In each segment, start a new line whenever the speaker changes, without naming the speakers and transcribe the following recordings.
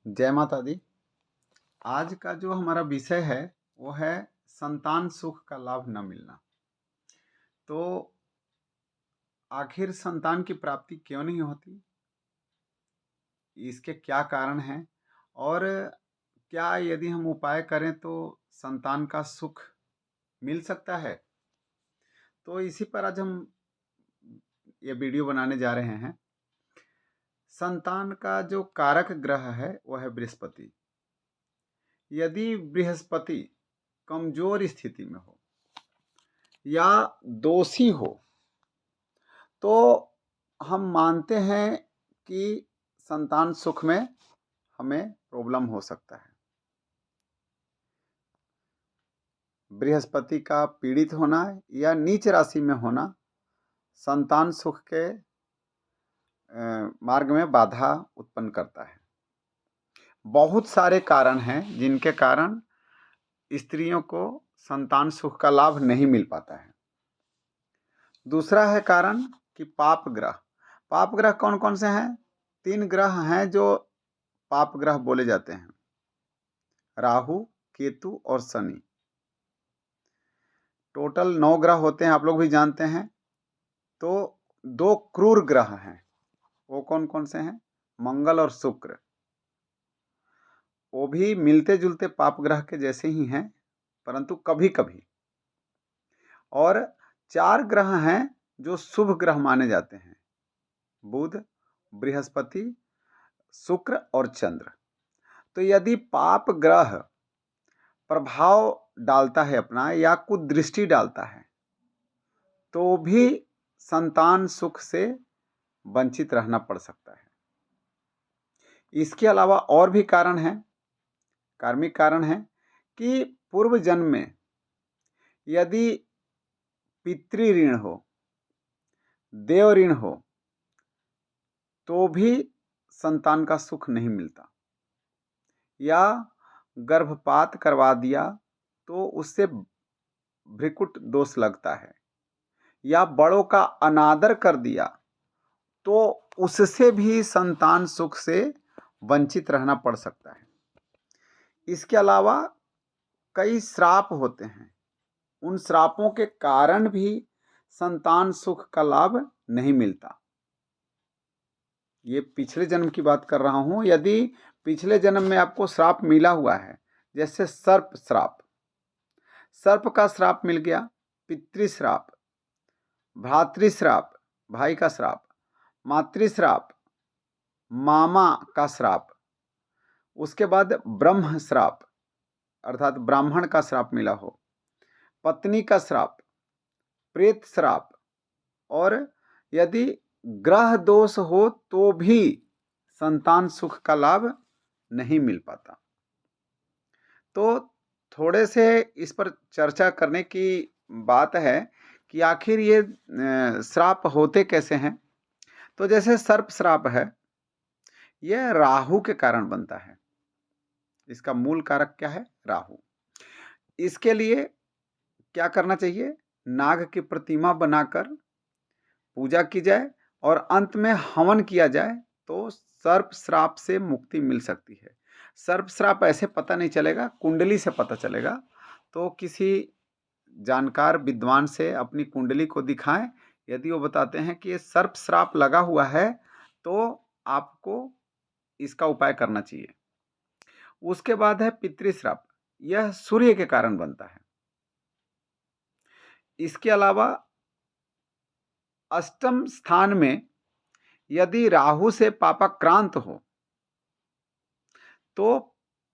जय माता दी। आज का जो हमारा विषय है वो है संतान सुख का लाभ न मिलना। तो आखिर संतान की प्राप्ति क्यों नहीं होती, इसके क्या कारण हैं और क्या यदि हम उपाय करें तो संतान का सुख मिल सकता है। तो इसी पर आज हम ये वीडियो बनाने जा रहे हैं। संतान का जो कारक ग्रह है वह है बृहस्पति। यदि बृहस्पति कमजोर स्थिति में हो या दोषी हो तो हम मानते हैं कि संतान सुख में हमें प्रॉब्लम हो सकता है। बृहस्पति का पीड़ित होना या नीच राशि में होना संतान सुख के मार्ग में बाधा उत्पन्न करता है। बहुत सारे कारण हैं जिनके कारण स्त्रियों को संतान सुख का लाभ नहीं मिल पाता है। दूसरा है कारण कि पाप ग्रह। पाप ग्रह कौन कौन से हैं? 3 ग्रह हैं जो पाप ग्रह बोले जाते हैं, राहु, केतु और शनि। टोटल 9 ग्रह होते हैं, आप लोग भी जानते हैं। तो 2 क्रूर ग्रह हैं, वो कौन कौन से हैं? मंगल और शुक्र। वो भी मिलते जुलते पाप ग्रह के जैसे ही हैं, परंतु कभी कभी। और 4 ग्रह हैं जो शुभ ग्रह माने जाते हैं, बुध, बृहस्पति, शुक्र और चंद्र। तो यदि पाप ग्रह प्रभाव डालता है अपना या कुदृष्टि डालता है तो भी संतान सुख से वंचित रहना पड़ सकता है। इसके अलावा और भी कारण हैं, कार्मिक कारण हैं कि पूर्व जन्म में यदि पितृ ऋण हो, देव ऋण हो तो भी संतान का सुख नहीं मिलता, या गर्भपात करवा दिया तो उससे भ्रिकुट दोष लगता है, या बड़ों का अनादर कर दिया तो उससे भी संतान सुख से वंचित रहना पड़ सकता है। इसके अलावा कई श्राप होते हैं, उन श्रापों के कारण भी संतान सुख का लाभ नहीं मिलता। ये पिछले जन्म की बात कर रहा हूं। यदि पिछले जन्म में आपको श्राप मिला हुआ है, जैसे सर्प श्राप, सर्प का श्राप मिल गया, पितृश्राप, भ्रातृश्राप, भाई का श्राप, मातृश्राप, मामा का श्राप, उसके बाद ब्रह्म श्राप अर्थात ब्राह्मण का श्राप मिला हो, पत्नी का श्राप, प्रेत श्राप, और यदि ग्रह दोष हो तो भी संतान सुख का लाभ नहीं मिल पाता। तो थोड़े से इस पर चर्चा करने की बात है कि आखिर ये श्राप होते कैसे हैं। तो जैसे सर्प श्राप है, यह राहु के कारण बनता है। इसका मूल कारक क्या है? राहु। इसके लिए क्या करना चाहिए? नाग की प्रतिमा बनाकर पूजा की जाए और अंत में हवन किया जाए तो सर्प श्राप से मुक्ति मिल सकती है। सर्प श्राप ऐसे पता नहीं चलेगा, कुंडली से पता चलेगा। तो किसी जानकार विद्वान से अपनी कुंडली को दिखाएं। यदि वो बताते हैं कि ये सर्प श्राप लगा हुआ है तो आपको इसका उपाय करना चाहिए। उसके बाद है पितृश्राप, यह सूर्य के कारण बनता है। इसके अलावा अष्टम स्थान में यदि राहु से पापाक्रांत हो तो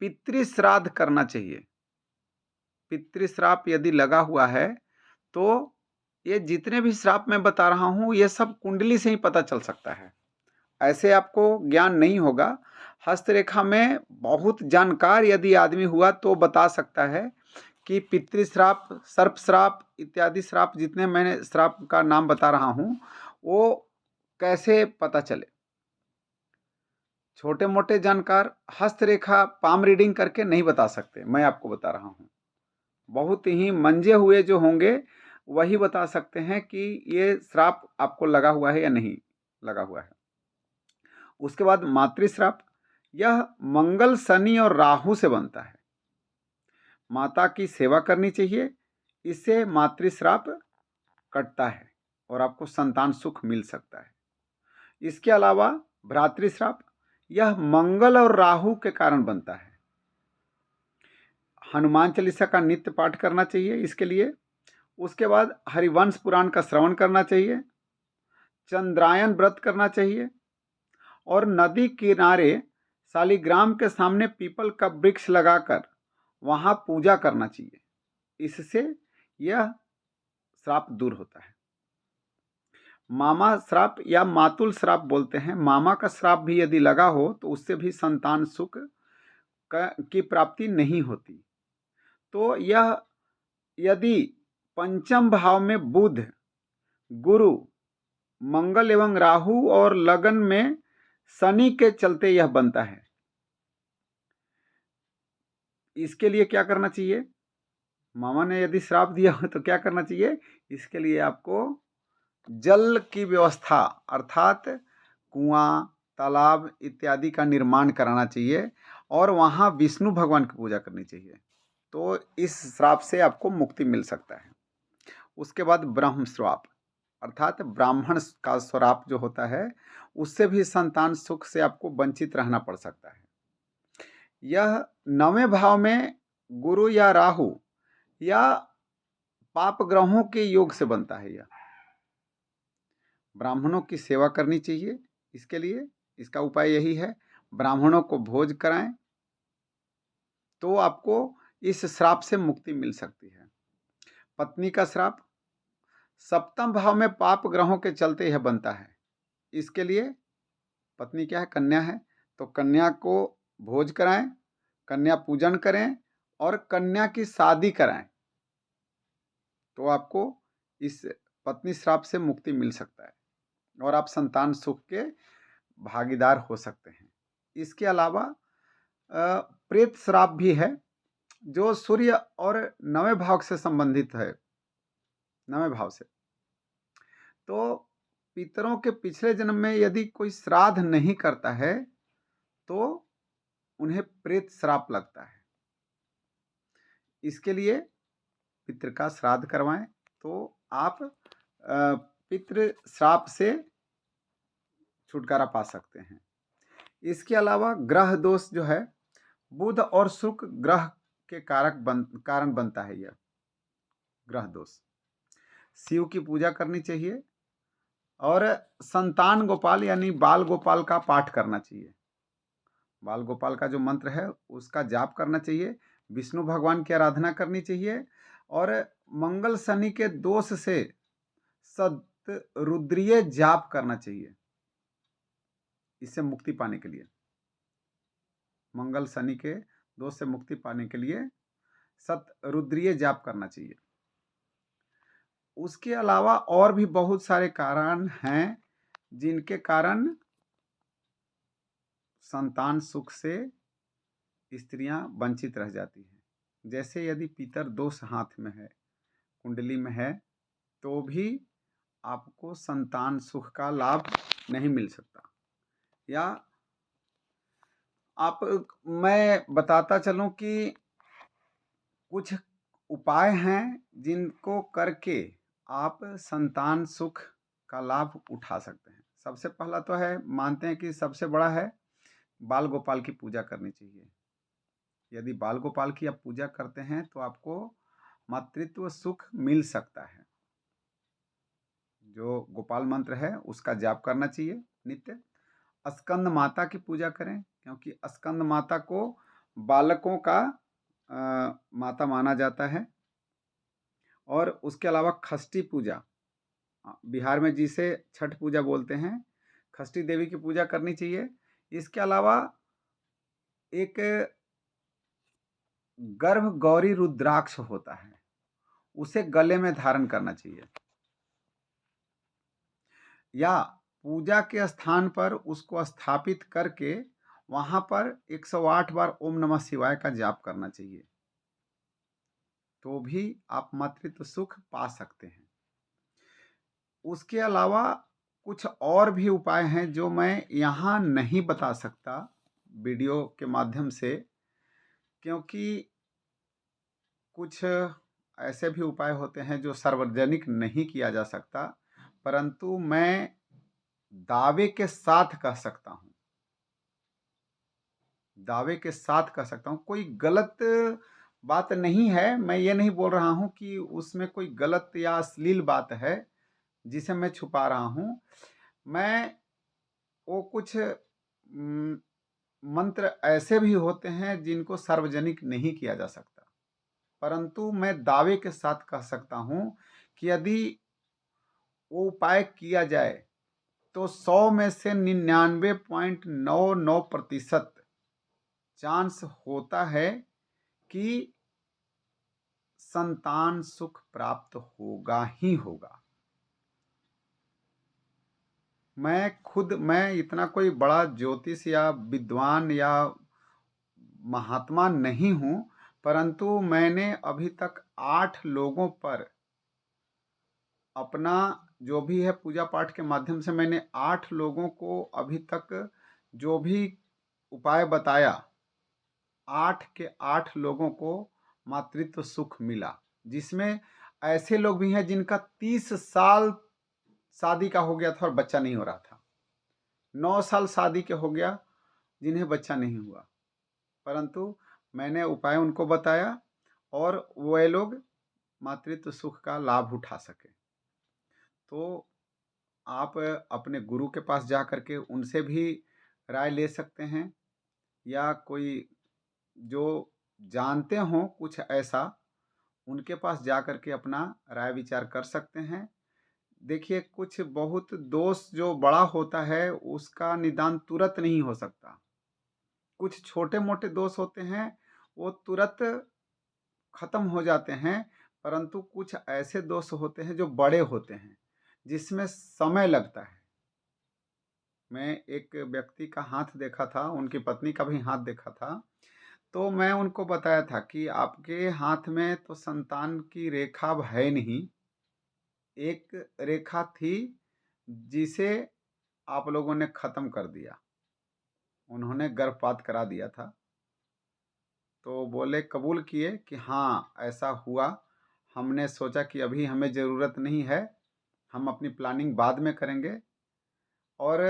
पितृश्राद्ध करना चाहिए। पितृश्राप यदि लगा हुआ है तो ये जितने भी श्राप मैं बता रहा हूं ये सब कुंडली से ही पता चल सकता है, ऐसे आपको ज्ञान नहीं होगा। हस्तरेखा में बहुत जानकार यदि आदमी हुआ तो बता सकता है कि पितृश्राप, सर्प श्राप इत्यादि श्राप, जितने मैंने श्राप का नाम बता रहा हूं वो कैसे पता चले। छोटे मोटे जानकार हस्तरेखा पाम रीडिंग करके नहीं बता सकते, मैं आपको बता रहा हूं। बहुत ही मंजे हुए जो होंगे वही बता सकते हैं कि ये श्राप आपको लगा हुआ है या नहीं लगा हुआ है। उसके बाद मातृश्राप, यह मंगल, शनि और राहु से बनता है। माता की सेवा करनी चाहिए, इससे मातृश्राप कटता है और आपको संतान सुख मिल सकता है। इसके अलावा भ्रातृश्राप, यह मंगल और राहु के कारण बनता है। हनुमान चालीसा का नित्य पाठ करना चाहिए इसके लिए। उसके बाद हरिवंश पुराण का श्रवण करना चाहिए, चंद्रायन व्रत करना चाहिए और नदी किनारे शालिग्राम के सामने पीपल का वृक्ष लगाकर वहां पूजा करना चाहिए। इससे यह श्राप दूर होता है। मामा श्राप या मातुल श्राप बोलते हैं। मामा का श्राप भी यदि लगा हो तो उससे भी संतान सुख की प्राप्ति नहीं होती। तो यह यदि पंचम भाव में बुध, गुरु, मंगल एवं राहु और लगन में शनि के चलते यह बनता है, इसके लिए क्या करना चाहिए? मामा ने यदि श्राप दिया हो तो क्या करना चाहिए? इसके लिए आपको जल की व्यवस्था अर्थात कुआं, तालाब इत्यादि का निर्माण कराना चाहिए और वहाँ विष्णु भगवान की पूजा करनी चाहिए। तो इस श्राप से आपको मुक्ति मिल सकता है। उसके बाद ब्रह्म श्राप अर्थात ब्राह्मण का श्राप जो होता है, उससे भी संतान सुख से आपको वंचित रहना पड़ सकता है। यह 9वें भाव में गुरु या राहु या पाप ग्रहों के योग से बनता है। यह ब्राह्मणों की सेवा करनी चाहिए। इसके लिए इसका उपाय यही है, ब्राह्मणों को भोज कराएं तो आपको इस श्राप से मुक्ति मिल सकती है। पत्नी का श्राप 7वें भाव में पाप ग्रहों के चलते यह बनता है। इसके लिए पत्नी क्या है? कन्या है, तो कन्या को भोज कराएं, कन्या पूजन करें और कन्या की शादी कराएं तो आपको इस पत्नी श्राप से मुक्ति मिल सकता है और आप संतान सुख के भागीदार हो सकते हैं। इसके अलावा प्रेत श्राप भी है जो सूर्य और 9वें भाव से संबंधित है। 9वें भाव से तो पितरों के पिछले जन्म में यदि कोई श्राद्ध नहीं करता है तो उन्हें प्रेत श्राप लगता है। इसके लिए पितृ का श्राद्ध करवाएं तो आप पितृ श्राप से छुटकारा पा सकते हैं। इसके अलावा ग्रह दोष जो है, बुध और शुक्र ग्रह के कारण बनता है। यह ग्रह दोष, शिव की पूजा करनी चाहिए और संतान गोपाल यानी बाल गोपाल का पाठ करना चाहिए। बाल गोपाल का जो मंत्र है उसका जाप करना चाहिए, विष्णु भगवान की आराधना करनी चाहिए और मंगल शनि के दोष से शतरुद्रीय जाप करना चाहिए। इससे मुक्ति पाने के लिए, मंगल शनि के दोष से मुक्ति पाने के लिए शतरुद्रीय जाप करना चाहिए। उसके अलावा और भी बहुत सारे कारण हैं जिनके कारण संतान सुख से स्त्रियां वंचित रह जाती हैं। जैसे यदि पितर दोष हाथ में है, कुंडली में है, तो भी आपको संतान सुख का लाभ नहीं मिल सकता। या मैं बताता चलूं कि कुछ उपाय हैं जिनको करके आप संतान सुख का लाभ उठा सकते हैं। सबसे पहला तो है, मानते हैं कि सबसे बड़ा है, बाल गोपाल की पूजा करनी चाहिए। यदि बाल गोपाल की आप पूजा करते हैं तो आपको मातृत्व सुख मिल सकता है। जो गोपाल मंत्र है उसका जाप करना चाहिए नित्य। स्कंद माता की पूजा करें क्योंकि स्कंद माता को बालकों का माता माना जाता है। और उसके अलावा खष्टी पूजा, बिहार में जिसे छठ पूजा बोलते हैं, खष्टी देवी की पूजा करनी चाहिए। इसके अलावा एक गर्भ गौरी रुद्राक्ष होता है, उसे गले में धारण करना चाहिए या पूजा के स्थान पर उसको स्थापित करके वहां पर 108 बार ओम नमः शिवाय का जाप करना चाहिए, तो भी आप मातृत्व सुख पा सकते हैं। उसके अलावा कुछ और भी उपाय हैं जो मैं यहाँ नहीं बता सकता, वीडियो के माध्यम से, क्योंकि कुछ ऐसे भी उपाय होते हैं जो सार्वजनिक नहीं किया जा सकता, परंतु मैं दावे के साथ कह सकता हूँ, दावे के साथ कह सकता हूँ, कोई गलत बात नहीं है। मैं ये नहीं बोल रहा हूँ कि उसमें कोई गलत या अश्लील बात है जिसे मैं छुपा रहा हूँ। मैं वो कुछ मंत्र ऐसे भी होते हैं जिनको सार्वजनिक नहीं किया जा सकता, परंतु मैं दावे के साथ कह सकता हूँ कि यदि वो उपाय किया जाए तो 100 में से 99.99% चांस होता है कि संतान सुख प्राप्त होगा ही होगा। मैं इतना कोई बड़ा ज्योतिष या विद्वान या महात्मा नहीं हूं, परंतु मैंने अभी तक 8 लोगों पर अपना जो भी है पूजा पाठ के माध्यम से मैंने 8 लोगों को अभी तक जो भी उपाय बताया, 8 के 8 लोगों को मातृत्व सुख मिला, जिसमें ऐसे लोग भी हैं जिनका 30 साल शादी का हो गया था और बच्चा नहीं हो रहा था, 9 साल शादी के हो गया जिन्हें बच्चा नहीं हुआ, परंतु मैंने उपाय उनको बताया और वे लोग मातृत्व सुख का लाभ उठा सके। तो आप अपने गुरु के पास जा कर के उनसे भी राय ले सकते हैं, या कोई जो जानते हों कुछ ऐसा, उनके पास जा कर के अपना राय विचार कर सकते हैं। देखिए, कुछ बहुत दोष जो बड़ा होता है उसका निदान तुरंत नहीं हो सकता। कुछ छोटे मोटे दोष होते हैं वो तुरंत खत्म हो जाते हैं, परंतु कुछ ऐसे दोष होते हैं जो बड़े होते हैं जिसमें समय लगता है। मैं एक व्यक्ति का हाथ देखा था, उनकी पत्नी का भी हाथ देखा था, तो मैं उनको बताया था कि आपके हाथ में तो संतान की रेखा अब है नहीं, एक रेखा थी जिसे आप लोगों ने खत्म कर दिया, उन्होंने गर्भपात करा दिया था। तो बोले, कबूल किए कि हाँ ऐसा हुआ, हमने सोचा कि अभी हमें ज़रूरत नहीं है, हम अपनी प्लानिंग बाद में करेंगे, और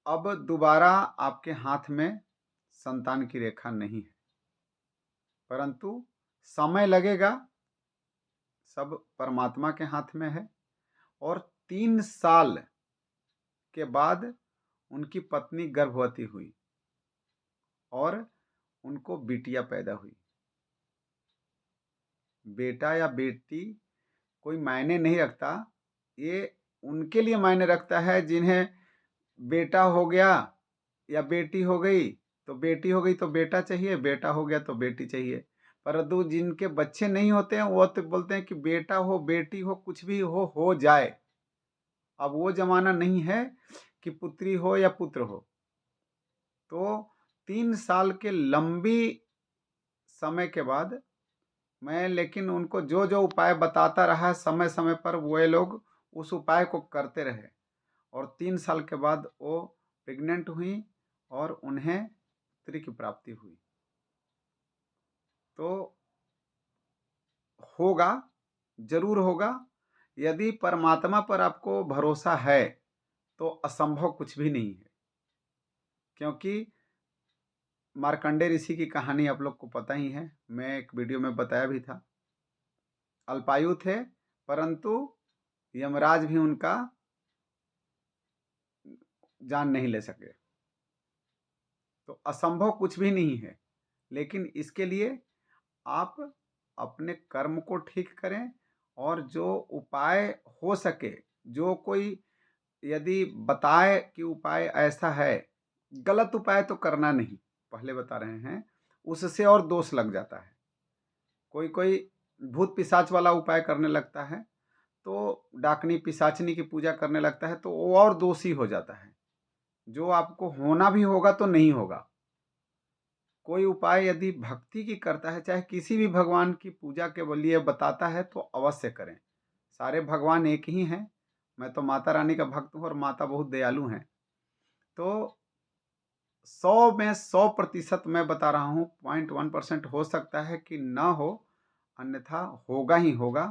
अब दोबारा आपके हाथ में संतान की रेखा नहीं है, परंतु समय लगेगा, सब परमात्मा के हाथ में है। और 3 साल के बाद उनकी पत्नी गर्भवती हुई और उनको बिटिया पैदा हुई। बेटा या बेटी कोई मायने नहीं रखता, ये उनके लिए मायने रखता है जिन्हें बेटा हो गया या बेटी हो गई, तो बेटी हो गई तो बेटा चाहिए, बेटा हो गया तो बेटी चाहिए। परंतु जिनके बच्चे नहीं होते हैं वो तो बोलते हैं कि बेटा हो बेटी हो कुछ भी हो जाए। अब वो जमाना नहीं है कि पुत्री हो या पुत्र हो। तो 3 साल के लंबी समय के बाद मैं लेकिन उनको जो जो उपाय बताता रहा, समय समय पर वो लोग उस उपाय को करते रहे, और 3 साल के बाद वो प्रेग्नेंट हुई और उन्हें पुत्री की प्राप्ति हुई। तो होगा, जरूर होगा। यदि परमात्मा पर आपको भरोसा है तो असंभव कुछ भी नहीं है, क्योंकि मार्कंडे ऋषि की कहानी आप लोग को पता ही है, मैं एक वीडियो में बताया भी था। अल्पायु थे, परंतु यमराज भी उनका जान नहीं ले सके। तो असंभव कुछ भी नहीं है, लेकिन इसके लिए आप अपने कर्म को ठीक करें, और जो उपाय हो सके, जो कोई यदि बताए कि उपाय ऐसा है, गलत उपाय तो करना नहीं, पहले बता रहे हैं, उससे और दोष लग जाता है। कोई कोई भूत पिशाच वाला उपाय करने लगता है, तो डाकनी पिशाचनी की पूजा करने लगता है, तो वो और दोषी हो जाता है, जो आपको होना भी होगा तो नहीं होगा। कोई उपाय यदि भक्ति की करता है, चाहे किसी भी भगवान की पूजा के लिए बताता है, तो अवश्य करें। सारे भगवान एक ही हैं। मैं तो माता रानी का भक्त हूँ और माता बहुत दयालु हैं। तो 100 में 100% मैं बता रहा हूँ, 0.1% हो सकता है कि ना हो, अन्यथा होगा ही होगा।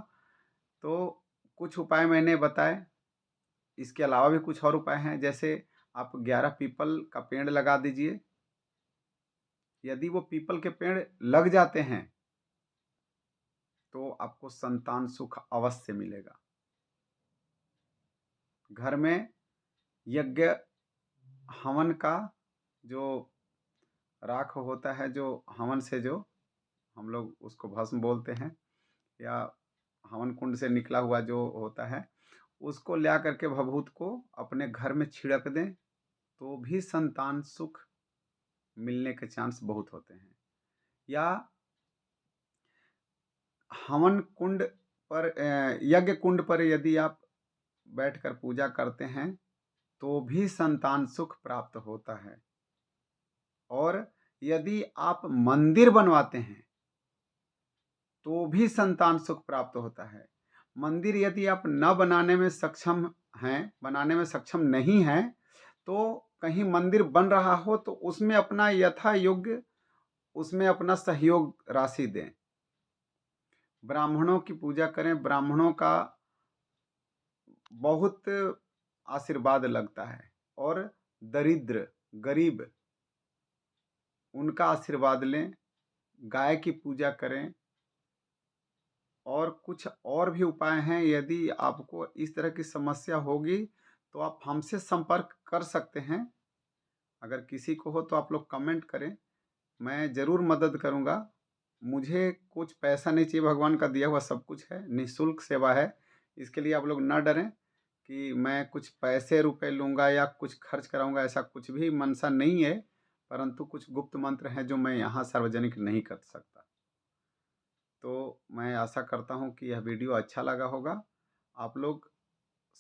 तो कुछ उपाय मैंने बताए, इसके अलावा भी कुछ और उपाय हैं, जैसे आप 11 पीपल का पेड़ लगा दीजिए। यदि वो पीपल के पेड़ लग जाते हैं तो आपको संतान सुख अवश्य मिलेगा। घर में यज्ञ हवन का जो राख होता है, जो हवन से जो हम लोग उसको भस्म बोलते हैं, या हवन कुंड से निकला हुआ जो होता है, उसको ला करके भभूत को अपने घर में छिड़क दें तो भी संतान सुख मिलने के चांस बहुत होते हैं। या हवन कुंड पर, यज्ञ कुंड पर यदि आप बैठकर पूजा करते हैं तो भी संतान सुख प्राप्त होता है। और यदि आप मंदिर बनवाते हैं तो भी संतान सुख प्राप्त होता है। मंदिर यदि आप न बनाने में सक्षम हैं, बनाने में सक्षम नहीं हैं, तो कहीं मंदिर बन रहा हो तो उसमें अपना यथा योग्य, उसमें अपना सहयोग राशि दें। ब्राह्मणों की पूजा करें, ब्राह्मणों का बहुत आशीर्वाद लगता है। और दरिद्र गरीब, उनका आशीर्वाद लें, गाय की पूजा करें। और कुछ और भी उपाय हैं। यदि आपको इस तरह की समस्या होगी तो आप हमसे संपर्क कर सकते हैं। अगर किसी को हो तो आप लोग कमेंट करें, मैं ज़रूर मदद करूंगा। मुझे कुछ पैसा नहीं चाहिए, भगवान का दिया हुआ सब कुछ है, निःशुल्क सेवा है। इसके लिए आप लोग ना डरें कि मैं कुछ पैसे रुपए लूँगा या कुछ खर्च कराऊंगा, ऐसा कुछ भी मनसा नहीं है। परंतु कुछ गुप्त मंत्र हैं जो मैं यहाँ सार्वजनिक नहीं कर सकता। तो मैं आशा करता हूँ कि यह वीडियो अच्छा लगा होगा। आप लोग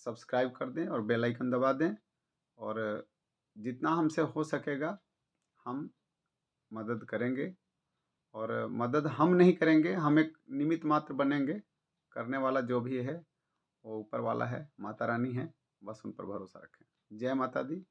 सब्सक्राइब कर दें और बेल आइकन दबा दें, और जितना हमसे हो सकेगा हम मदद करेंगे। और मदद हम नहीं करेंगे, हम एक निमित्त मात्र बनेंगे। करने वाला जो भी है वो ऊपर वाला है, माता रानी है, बस उन पर भरोसा रखें। जय माता दी।